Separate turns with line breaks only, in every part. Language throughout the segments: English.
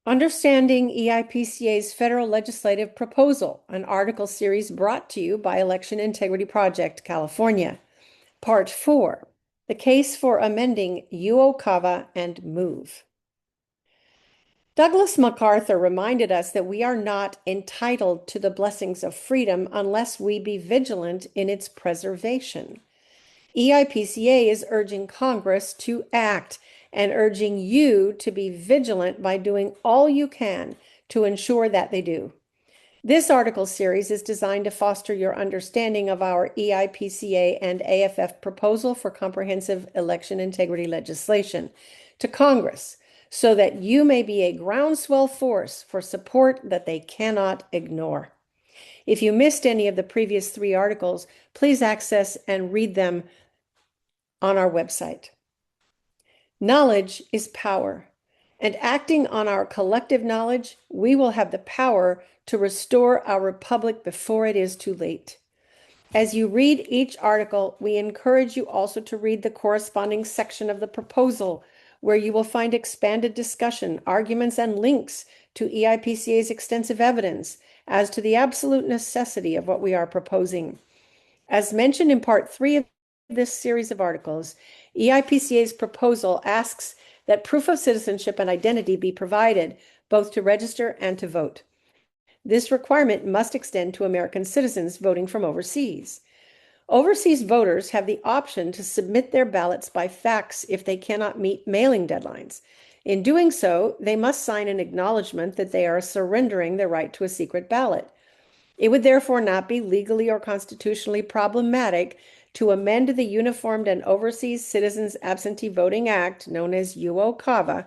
Understanding EIPCa's Federal Legislative Proposal, an article series brought to you by Election Integrity Project, California. Part 4, the case for amending UOCAVA and MOVE. Douglas MacArthur reminded us that we are not entitled to the blessings of freedom unless we be vigilant in its preservation. EIPCa is urging Congress to act and urging you to be vigilant by doing all you can to ensure that they do. This article series is designed to foster your understanding of our EIPCa and AFF proposal for comprehensive election integrity legislation to Congress so that you may be a groundswell force for support that they cannot ignore. If you missed any of the previous 3 articles, please access and read them on our website. Knowledge is power, and acting on our collective knowledge, we will have the power to restore our republic before it is too late. As you read each article, we encourage you also to read the corresponding section of the proposal, where you will find expanded discussion, arguments, and links to EIPCa's extensive evidence as to the absolute necessity of what we are proposing. As mentioned in Part 3 of this series of articles, EIPCa's proposal asks that proof of citizenship and identity be provided both to register and to vote. This requirement must extend to American citizens voting from overseas. Overseas voters have the option to submit their ballots by fax if they cannot meet mailing deadlines. In doing so, they must sign an acknowledgement that they are surrendering their right to a secret ballot. It would therefore not be legally or constitutionally problematic to amend the Uniformed and Overseas Citizens Absentee Voting Act, known as UOCAVA,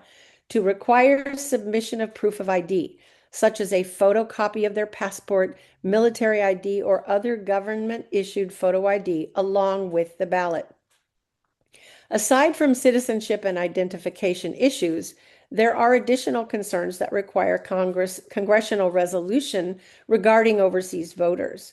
to require submission of proof of ID, such as a photocopy of their passport, military ID, or other government-issued photo ID, along with the ballot. Aside from citizenship and identification issues, there are additional concerns that require congressional resolution regarding overseas voters.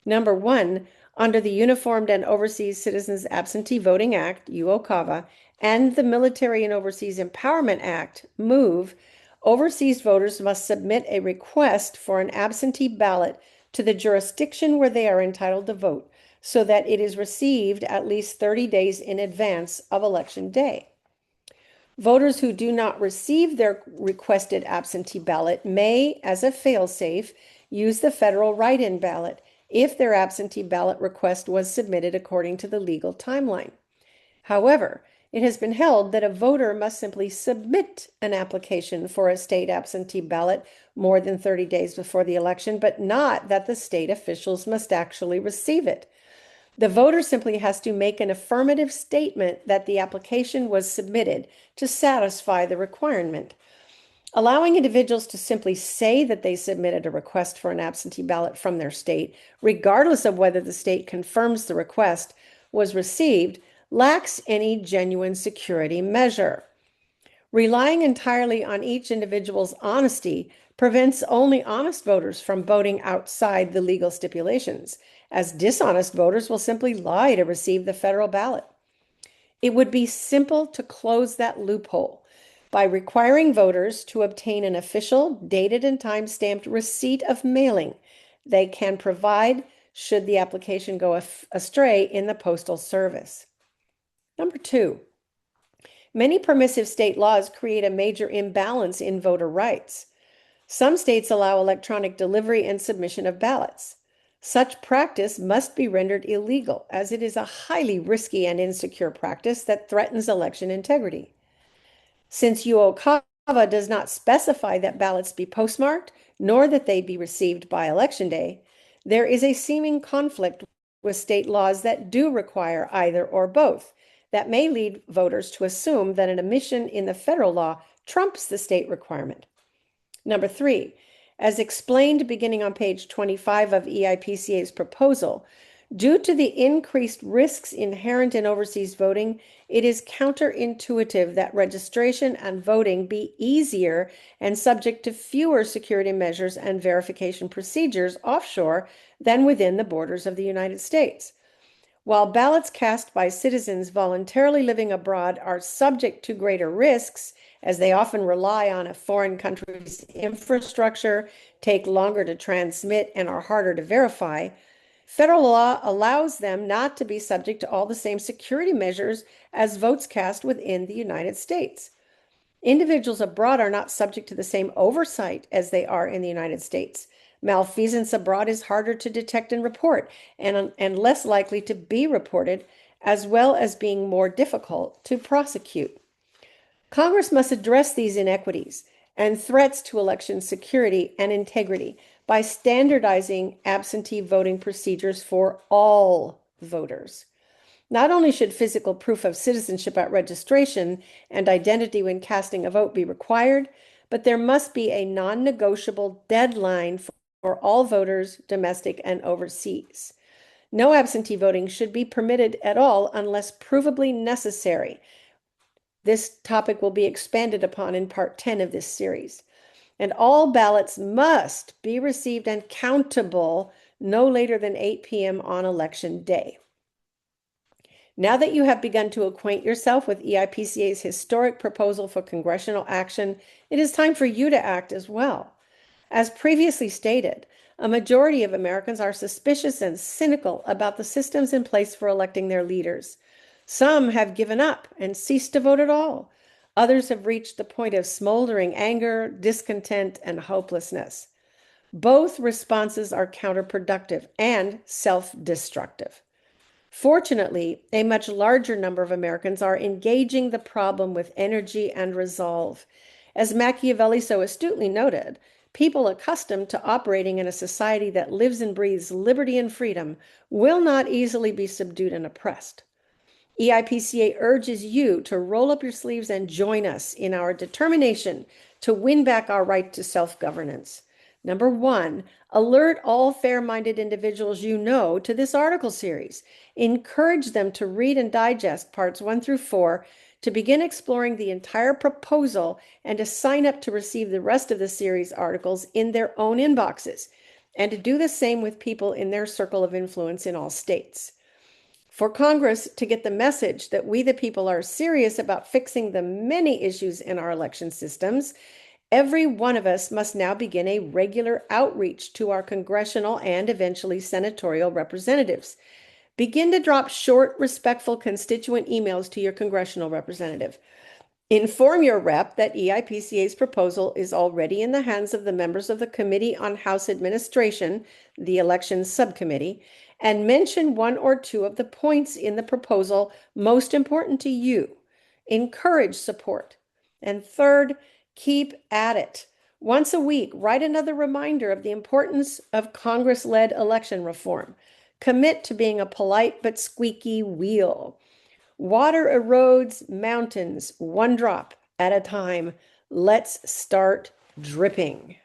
Number 1, under the Uniformed and Overseas Citizens Absentee Voting Act, UOCAVA, and the Military and Overseas Empowerment Act, MOVE, overseas voters must submit a request for an absentee ballot to the jurisdiction where they are entitled to vote, so that it is received at least 30 days in advance of Election Day. Voters who do not receive their requested absentee ballot may, as a failsafe, use the federal write-in ballot if their absentee ballot request was submitted according to the legal timeline. However, it has been held that a voter must simply submit an application for a state absentee ballot more than 30 days before the election, but not that the state officials must actually receive it. The voter simply has to make an affirmative statement that the application was submitted to satisfy the requirement. Allowing individuals to simply say that they submitted a request for an absentee ballot from their state, regardless of whether the state confirms the request was received, lacks any genuine security measure. Relying entirely on each individual's honesty prevents only honest voters from voting outside the legal stipulations, as dishonest voters will simply lie to receive the federal ballot. It would be simple to close that loophole by requiring voters to obtain an official, dated and time-stamped receipt of mailing they can provide should the application go astray in the Postal Service. Number 2, many permissive state laws create a major imbalance in voter rights. Some states allow electronic delivery and submission of ballots. Such practice must be rendered illegal, as it is a highly risky and insecure practice that threatens election integrity. Since UOCAVA does not specify that ballots be postmarked, nor that they be received by Election Day, there is a seeming conflict with state laws that do require either or both, that may lead voters to assume that an omission in the federal law trumps the state requirement. Number 3, as explained beginning on page 25 of EIPCa's proposal, due to the increased risks inherent in overseas voting, it is counterintuitive that registration and voting be easier and subject to fewer security measures and verification procedures offshore than within the borders of the United States. While ballots cast by citizens voluntarily living abroad are subject to greater risks, as they often rely on a foreign country's infrastructure, take longer to transmit, and are harder to verify, federal law allows them not to be subject to all the same security measures as votes cast within the United States. Individuals abroad are not subject to the same oversight as they are in the United States. Malfeasance abroad is harder to detect and report, and less likely to be reported, as well as being more difficult to prosecute. Congress must address these inequities and threats to election security and integrity by standardizing absentee voting procedures for all voters. Not only should physical proof of citizenship at registration and identity when casting a vote be required, but there must be a non-negotiable deadline for all voters, domestic and overseas. No absentee voting should be permitted at all unless provably necessary. This topic will be expanded upon in part 10 of this series. And all ballots must be received and countable no later than 8 p.m. on election day. Now that you have begun to acquaint yourself with EIPCa's historic proposal for congressional action, it is time for you to act as well. As previously stated, a majority of Americans are suspicious and cynical about the systems in place for electing their leaders. Some have given up and ceased to vote at all. Others have reached the point of smoldering anger, discontent, and hopelessness. Both responses are counterproductive and self-destructive. Fortunately, a much larger number of Americans are engaging the problem with energy and resolve. As Machiavelli so astutely noted, people accustomed to operating in a society that lives and breathes liberty and freedom will not easily be subdued and oppressed. EIPCa urges you to roll up your sleeves and join us in our determination to win back our right to self-governance. Number 1, alert all fair-minded individuals you know to this article series. Encourage them to read and digest parts 1 through 4 to begin exploring the entire proposal and to sign up to receive the rest of the series articles in their own inboxes, and to do the same with people in their circle of influence in all states. For Congress to get the message that we the people are serious about fixing the many issues in our election systems, every one of us must now begin a regular outreach to our congressional and eventually senatorial representatives. Begin to drop short, respectful constituent emails to your congressional representative. Inform your rep that EIPCa's proposal is already in the hands of the members of the Committee on House Administration, the Elections Subcommittee, and mention 1 or 2 of the points in the proposal most important to you. Encourage support. And third, keep at it. Once a week, write another reminder of the importance of Congress-led election reform. Commit to being a polite but squeaky wheel. Water erodes mountains 1 drop at a time. Let's start dripping.